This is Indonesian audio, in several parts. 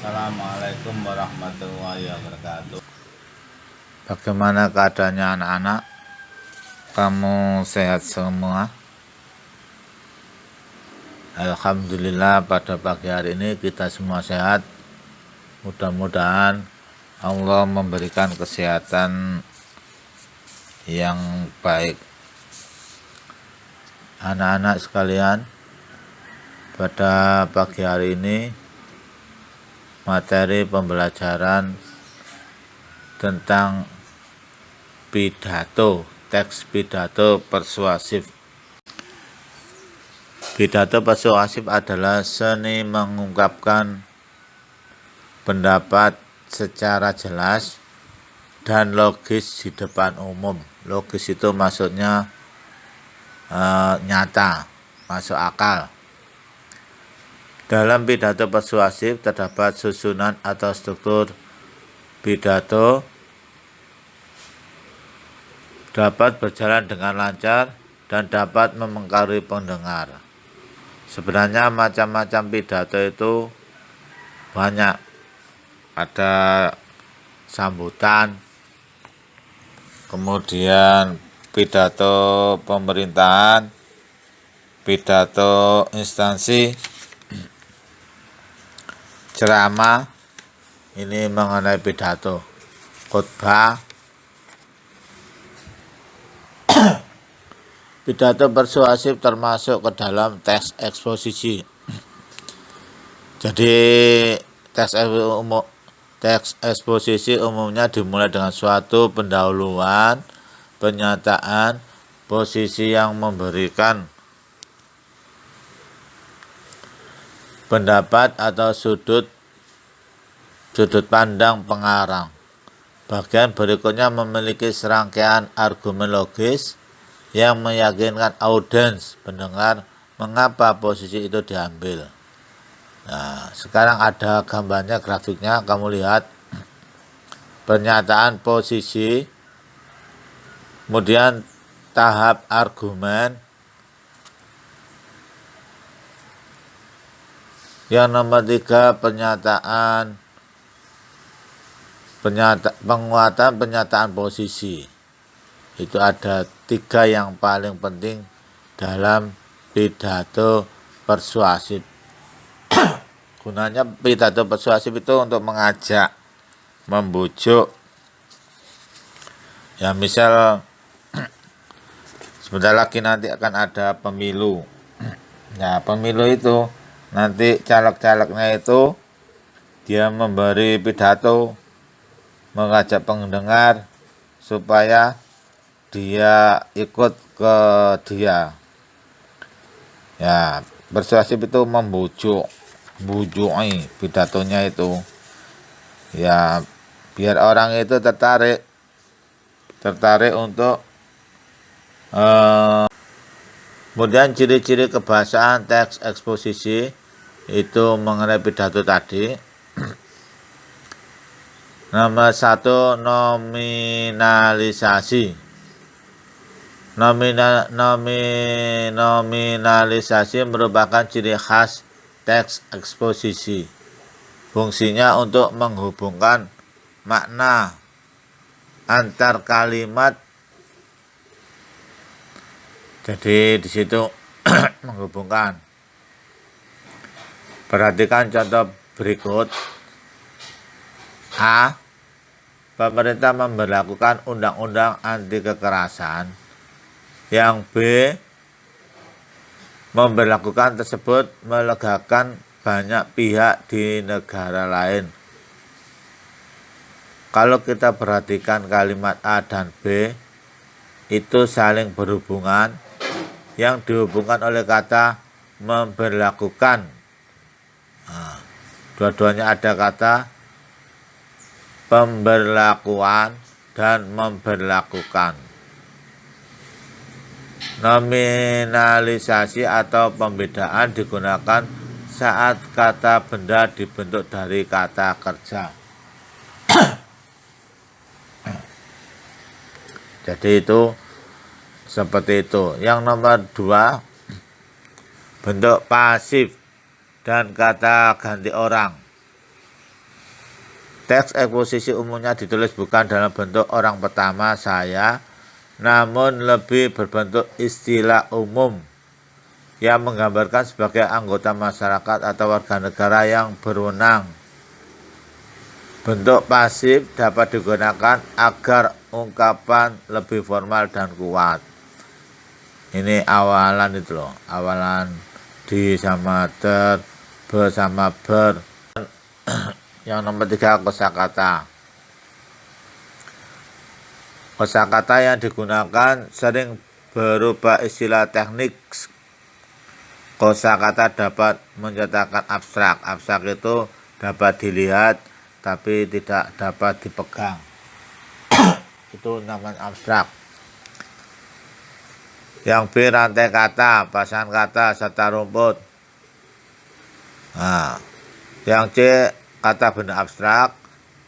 Assalamualaikum warahmatullahi wabarakatuh. Bagaimana keadaannya anak-anak? Kamu sehat semua? Alhamdulillah pada pagi hari ini kita semua sehat. Mudah-mudahan Allah memberikan kesehatan yang baik. Anak-anak sekalian, pada pagi hari ini materi pembelajaran tentang pidato, teks pidato persuasif. Pidato persuasif adalah seni mengungkapkan pendapat secara jelas dan logis di depan umum. Logis itu maksudnya nyata, masuk akal. Dalam pidato persuasif terdapat susunan atau struktur pidato dapat berjalan dengan lancar dan dapat mempengaruhi pendengar. Sebenarnya macam-macam pidato itu banyak. Ada sambutan, kemudian pidato pemerintahan, pidato instansi, ceramah, ini mengenai pidato, khotbah. Pidato persuasif termasuk ke dalam teks eksposisi. Jadi teks eksposisi umumnya dimulai dengan suatu pendahuluan, pernyataan, posisi yang memberikan pendapat atau sudut pandang pengarang. Bagian berikutnya memiliki serangkaian argumen logis yang meyakinkan audiens pendengar mengapa posisi itu diambil. Nah, sekarang ada gambarnya, grafiknya, kamu lihat. Pernyataan posisi, kemudian tahap argumen, yang nomor 3 penguatan pernyataan posisi. Itu ada 3 yang paling penting dalam pidato persuasif. Gunanya pidato persuasif itu untuk mengajak, membujuk. Ya misal sebentar lagi nanti akan ada pemilu. Nah, pemilu itu nanti caleg-calegnya itu dia memberi pidato, mengajak pendengar supaya dia ikut ke dia. Ya, persuasif itu membujuk, pidatonya itu. Ya, biar orang itu tertarik untuk kemudian ciri-ciri kebahasaan teks eksposisi itu mengenai pidato tadi. Nomor 1, nominalisasi. Nominalisasi merupakan ciri khas teks eksposisi. Fungsinya untuk menghubungkan makna antar kalimat. Jadi di situ menghubungkan. Perhatikan contoh berikut. A. Pemerintah memberlakukan undang-undang anti kekerasan. Yang B. Memberlakukan tersebut melegakan banyak pihak di negara lain. Kalau kita perhatikan kalimat A dan B itu saling berhubungan, yang dihubungkan oleh kata memberlakukan. Nah, dua-duanya ada kata pemberlakuan dan memberlakukan. Nominalisasi atau pembedaan digunakan saat kata benda dibentuk dari kata kerja. Jadi itu seperti itu. Yang nomor 2, bentuk pasif dan kata ganti orang. Teks eksposisi umumnya ditulis bukan dalam bentuk orang pertama saya, namun lebih berbentuk istilah umum yang menggambarkan sebagai anggota masyarakat atau warga negara yang berwenang. Bentuk pasif dapat digunakan agar ungkapan lebih formal dan kuat. Ini awalan itu loh, awalan di sama ter, bersama ber. Yang nomor 3, kosakata. Kosakata yang digunakan sering berubah istilah teknik. Kosakata dapat menyatakan abstrak. Abstrak itu dapat dilihat tapi tidak dapat dipegang. Itu namanya abstrak. Yang B, rantai kata, pasangan kata serta rumput. Nah, yang C, kata benda abstrak.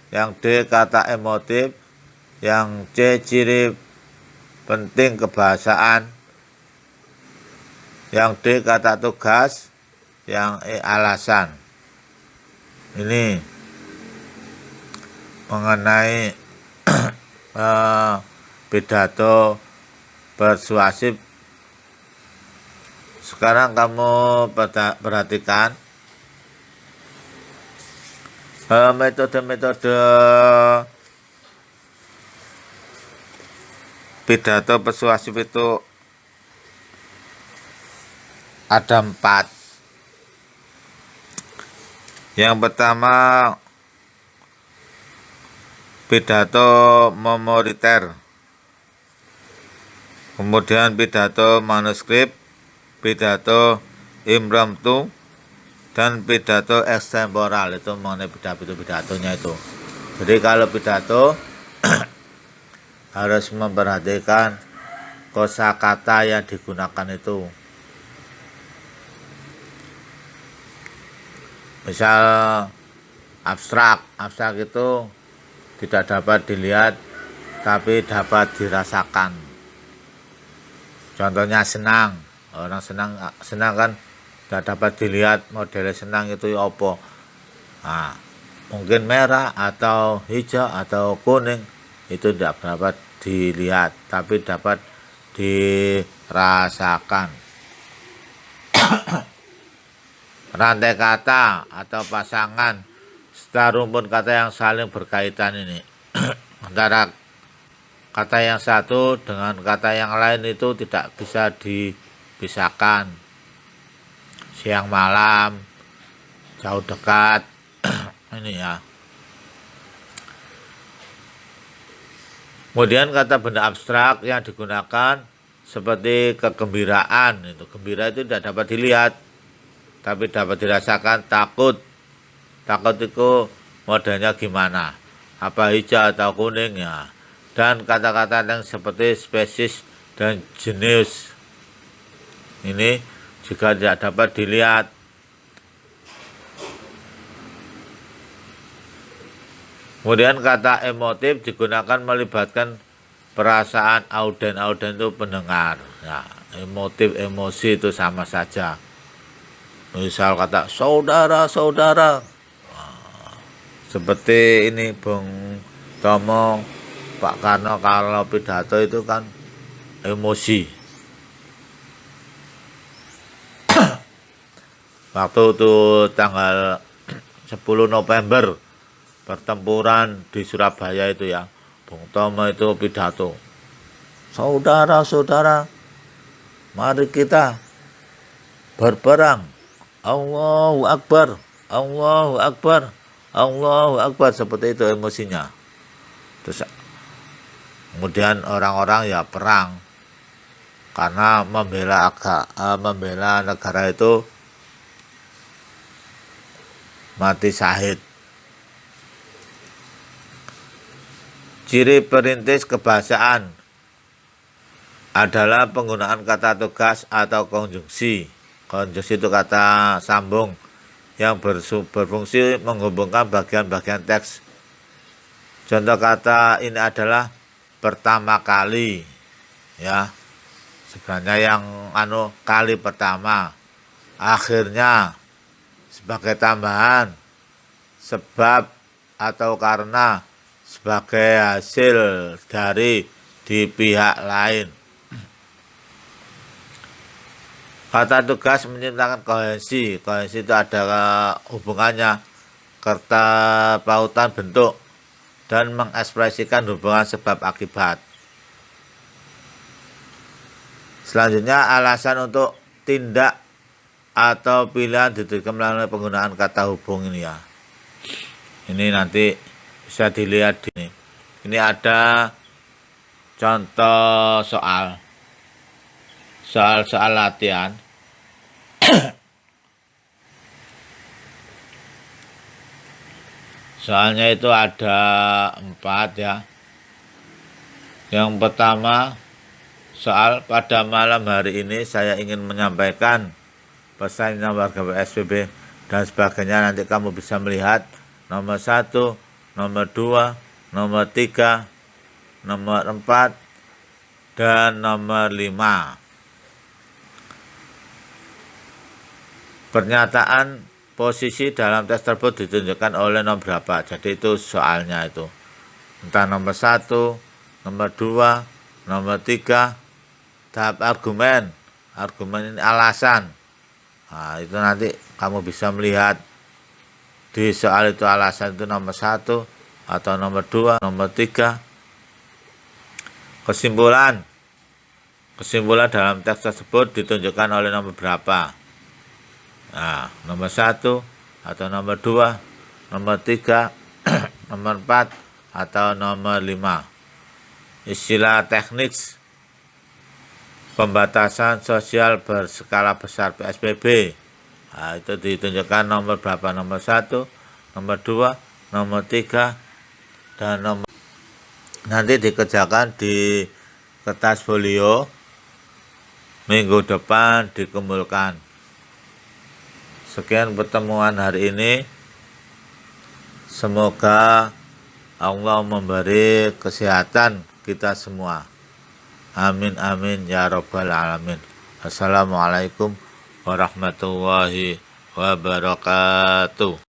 Yang D, kata emotif. Yang C, ciri penting kebahasaan. Yang D, kata tugas. Yang E, alasan. Ini mengenai pidato persuasif. Sekarang kamu perhatikan metode-metode pidato persuasif itu ada 4. Yang pertama, pidato memoriter. Kemudian pidato manuskrip, pidato impromptu, dan pidato ekstemporal. Itu mengenai pidatonya itu. Jadi kalau pidato harus memperhatikan kosakata yang digunakan itu. Misal abstrak itu tidak dapat dilihat tapi dapat dirasakan. Contohnya senang. Orang senang kan tidak dapat dilihat, model senang itu apa. Nah, mungkin merah atau hijau atau kuning itu tidak dapat dilihat tapi dapat dirasakan. Rantai kata atau pasangan serta rumpun kata yang saling berkaitan ini. Antara kata yang satu dengan kata yang lain itu tidak bisa dipisahkan. Siang malam, jauh dekat. Ini ya. Kemudian kata benda abstrak yang digunakan seperti kegembiraan. Itu gembira itu tidak dapat dilihat tapi dapat dirasakan. Takut itu modelnya gimana, apa hijau atau kuning ya. Dan kata-kata yang seperti spesies dan jenis ini juga tidak dapat dilihat. Kemudian kata emotif digunakan melibatkan perasaan auden itu pendengar ya. Emotif, emosi itu sama saja. Misal kata saudara, seperti ini Bung Tomo, Pak Karno kalau pidato itu kan emosi. Waktu itu tanggal 10 November pertempuran di Surabaya itu ya, Bung Tomo itu pidato. Saudara, mari kita berperang. Allahu Akbar, Allahu Akbar, Allahu Akbar, seperti itu emosinya. Terus kemudian orang-orang ya perang karena membela negara itu mati syahid. Ciri perintis kebahasaan adalah penggunaan kata tugas atau konjungsi. Konjungsi itu kata sambung yang berfungsi menghubungkan bagian-bagian teks. Contoh kata ini adalah pertama kali ya. Sebenarnya yang kali pertama. Akhirnya sebagai tambahan, sebab atau karena sebagai hasil dari di pihak lain. Kata tugas menciptakan kohesi. Kohesi itu ada hubungannya, keterpautan bentuk, dan mengekspresikan hubungan sebab akibat. Selanjutnya, alasan untuk tindak atau pilihan ditujukan melalui penggunaan kata hubung ini ya. Ini nanti bisa dilihat di sini. Ini ada contoh soal latihan. Soalnya itu ada 4 ya. Yang pertama, soal pada malam hari ini saya ingin menyampaikan pesannya warga PSBB dan sebagainya. Nanti kamu bisa melihat nomor 1, nomor 2, nomor 3, nomor 4, dan nomor 5. Pernyataan posisi dalam tes tersebut ditunjukkan oleh nomor berapa. Jadi itu soalnya itu. Entah nomor 1, nomor 2, nomor 3. Tahap argumen. Argumen ini alasan. Nah, itu nanti kamu bisa melihat di soal itu alasan itu nomor 1 atau nomor 2, nomor 3. Kesimpulan. Kesimpulan dalam teks tersebut ditunjukkan oleh nomor berapa. Nah, nomor 1 atau nomor 2, nomor 3, nomor 4, atau nomor 5. Istilah teknis pembatasan sosial berskala besar PSBB. Nah, itu ditunjukkan nomor berapa, nomor 1, nomor 2, nomor 3, dan nomor. Nanti dikerjakan di kertas folio. Minggu depan dikumpulkan. Sekian pertemuan hari ini. Semoga Allah memberi kesehatan kita semua. Amin amin ya rabbal alamin. Assalamualaikum warahmatullahi wabarakatuh.